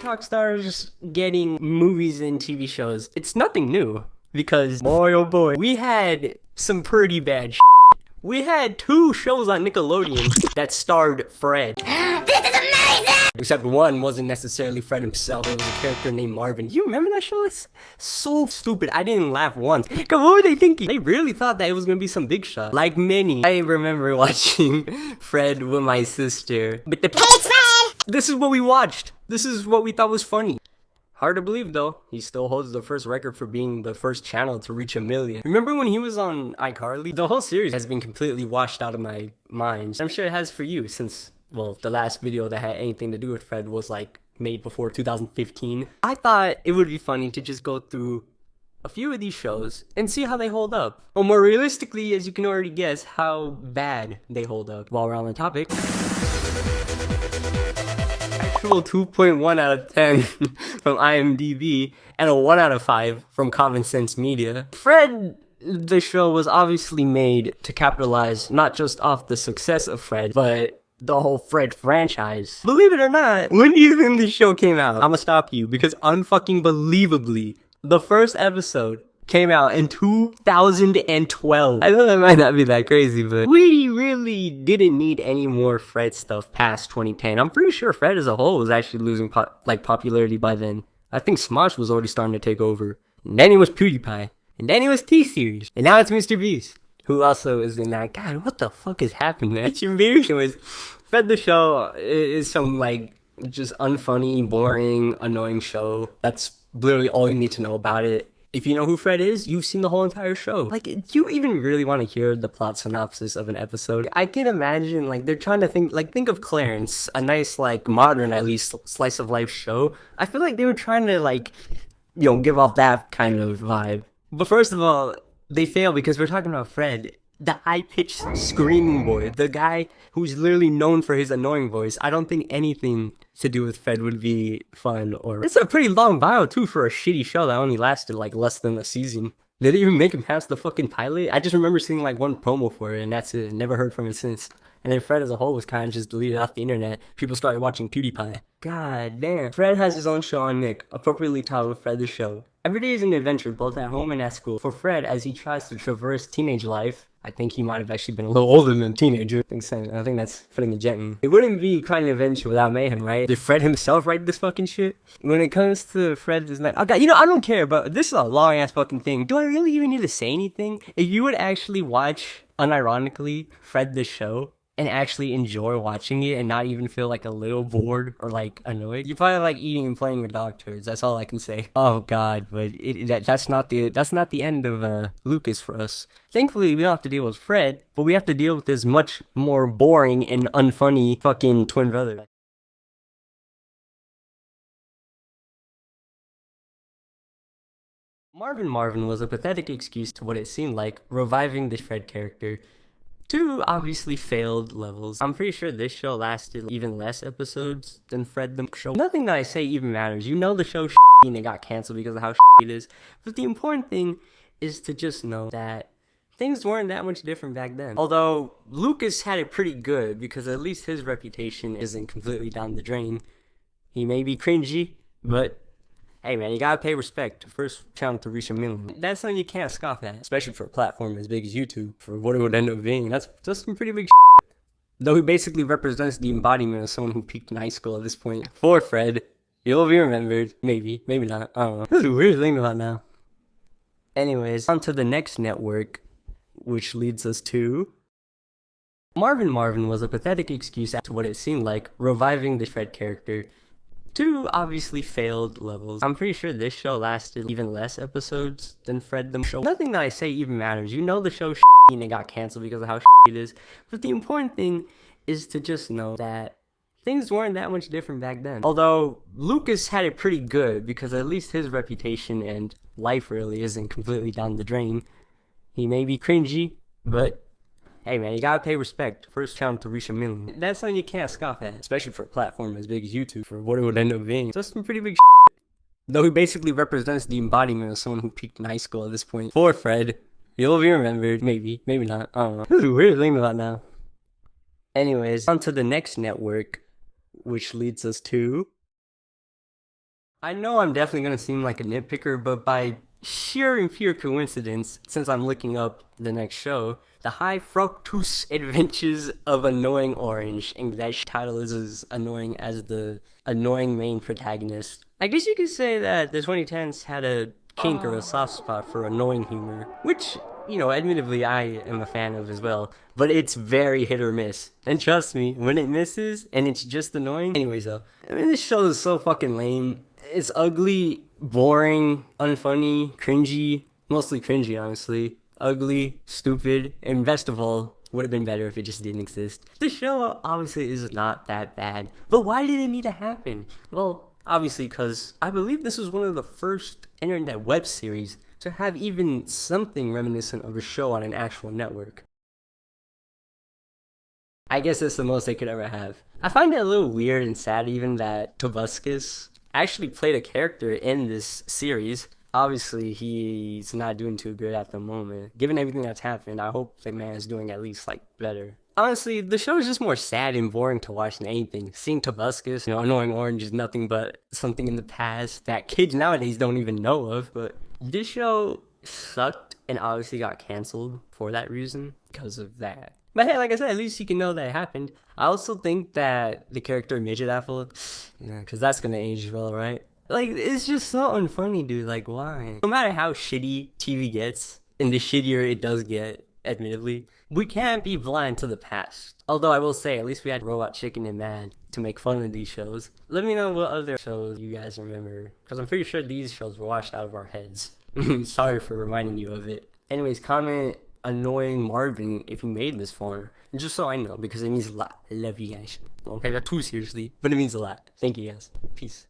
TikTok stars getting movies and TV shows, it's nothing new. Because, boy oh boy, we had some pretty bad shit. We had 2 shows on Nickelodeon that starred Fred. This is amazing! Except one wasn't necessarily Fred himself, it was a character named Marvin. You remember that show? It's so stupid, I didn't laugh once. Cause what were they thinking? They really thought that it was gonna be some big shot. Like many. I remember watching Fred with my sister. But the this is what we watched. This is what we thought was funny. Hard to believe though, he still holds the first record for being the first channel to reach 1 million. Remember when he was on iCarly? The whole series has been completely washed out of my mind. I'm sure it has for you since, well, the last video that had anything to do with Fred was like made before 2015. I thought it would be funny to just go through a few of these shows and see how they hold up. Or more realistically, as you can already guess, how bad they hold up. While we're on the topic, actual 2.1 out of 10 from IMDb and a 1 out of 5 from Common Sense Media. Fred, the show was obviously made to capitalize not just off the success of Fred, but the whole Fred franchise. Believe it or not, when do you think this show came out? I'ma stop you because unfucking believably, the first episode came out in 2012. I know that might not be that crazy, but we really didn't need any more Fred stuff past 2010. I'm pretty sure Fred as a whole was actually losing popularity by then. I think Smosh was already starting to take over. And then it was PewDiePie. And then it was T-Series. And now it's Mr. Beast, who also is in that. God, what the fuck is happening, man? Fred the Show is some like just unfunny, boring, annoying show. That's literally all you need to know about it. If you know who Fred is, you've seen the whole entire show. Like, do you even really want to hear the plot synopsis of an episode? I can imagine, like, they're trying to think of Clarence, a nice, like, modern, at least, slice of life show. I feel like they were trying to, like, you know, give off that kind of vibe. But first of all, they fail because we're talking about Fred, the high-pitched screaming boy, the guy who's literally known for his annoying voice. I don't think anything to do with Fred would be fun. Or it's a pretty long bio too for a shitty show that only lasted like less than a season. Did they even make him past the fucking pilot? I just remember seeing like one promo for it and that's it. Never heard from it since. And then Fred as a whole was kind of just deleted off the internet. People started watching PewDiePie. God damn. Fred has his own show on Nick, appropriately titled Fred the Show. Every day is an adventure, both at home and at school. For Fred, as he tries to traverse teenage life, I think he might have actually been a little older than a teenager. I think that's putting it gently. It wouldn't be quite an adventure without mayhem, right? Did Fred himself write this fucking shit? When it comes to Fred, is like, oh god, you know, I don't care, but this is a long ass fucking thing. Do I really even need to say anything? If you would actually watch, unironically, Fred the Show, and actually enjoy watching it and not even feel like a little bored or like annoyed, you probably like eating and playing with dog turds. That's all I can say. Oh god, but that's not the end of Lucas for us. Thankfully, we don't have to deal with Fred, but we have to deal with this much more boring and unfunny fucking twin brother. Marvin was a pathetic excuse to what it seemed like reviving the Fred character. 2 obviously failed levels. I'm pretty sure this show lasted even less episodes than Fred the Show. Nothing that I say even matters. You know the show and it got canceled because of how it is. But the important thing is to just know that things weren't that much different back then. Although Lucas had it pretty good because at least his reputation isn't completely down the drain. He may be cringy, but hey man, you gotta pay respect. First channel to reach 1 million. That's something you can't scoff at, especially for a platform as big as YouTube. For what it would end up being, that's some pretty big shit. Though he basically represents the embodiment of someone who peaked in high school at this point. For Fred, you'll be remembered. Maybe not. I don't know. This is a weird thing about now. Anyways, on to the next network, which leads us to Marvin was a pathetic excuse to what it seemed like reviving the Fred character. 2 obviously failed levels. I'm pretty sure this show lasted even less episodes than Fred the Show. Nothing that I say even matters. You know the show and it got canceled because of how it is. But the important thing is to just know that things weren't that much different back then. Although Lucas had it pretty good because at least his reputation and life really isn't completely down the drain. He may be cringy, but hey man, you gotta pay respect. First channel to reach 1 million. That's something you can't scoff at, especially for a platform as big as YouTube. For what it would end up being, that's some pretty big shit. Though he basically represents the embodiment of someone who peaked in high school at this point. For Fred, you'll be remembered. Maybe not. I don't know. This is a weird thing about now. Anyways, on to the next network, which leads us to I know I'm definitely gonna seem like a nitpicker, but by sheer and pure coincidence, since I'm looking up the next show, The High Fructose Adventures of Annoying Orange, and that title is as annoying as the annoying main protagonist. I guess you could say that the 2010s had a kink or a soft spot for annoying humor, which, you know, admittedly I am a fan of as well, but it's very hit or miss. And trust me, when it misses and it's just annoying. Anyways, though, I mean, this show is so fucking lame. It's ugly, boring, unfunny, cringy, mostly cringy, honestly. Ugly, stupid, and best of all, would have been better if it just didn't exist. The show obviously is not that bad, but why did it need to happen? Well, obviously because I believe this was one of the first internet web series to have even something reminiscent of a show on an actual network. I guess that's the most they could ever have. I find it a little weird and sad even that Tobuscus actually played a character in this series. Obviously, he's not doing too good at the moment. Given everything that's happened, I hope the man is doing at least, like, better. Honestly, the show is just more sad and boring to watch than anything. Seeing Tobuscus, you know, Annoying Orange is nothing but something in the past that kids nowadays don't even know of. But this show sucked and obviously got canceled for that reason because of that. But hey, like I said, at least you can know that it happened. I also think that the character Midget Apple, yeah, because that's gonna age well, right? Like, it's just so unfunny, dude. Like, why? No matter how shitty TV gets, and the shittier it does get, admittedly, we can't be blind to the past. Although I will say, at least we had Robot Chicken and Mad to make fun of these shows. Let me know what other shows you guys remember, because I'm pretty sure these shows were washed out of our heads. Sorry for reminding you of it. Anyways, comment Annoying Marvin if you made this far. Just so I know, because it means a lot. I love you guys. Don't take that too seriously, but it means a lot. Thank you guys. Peace.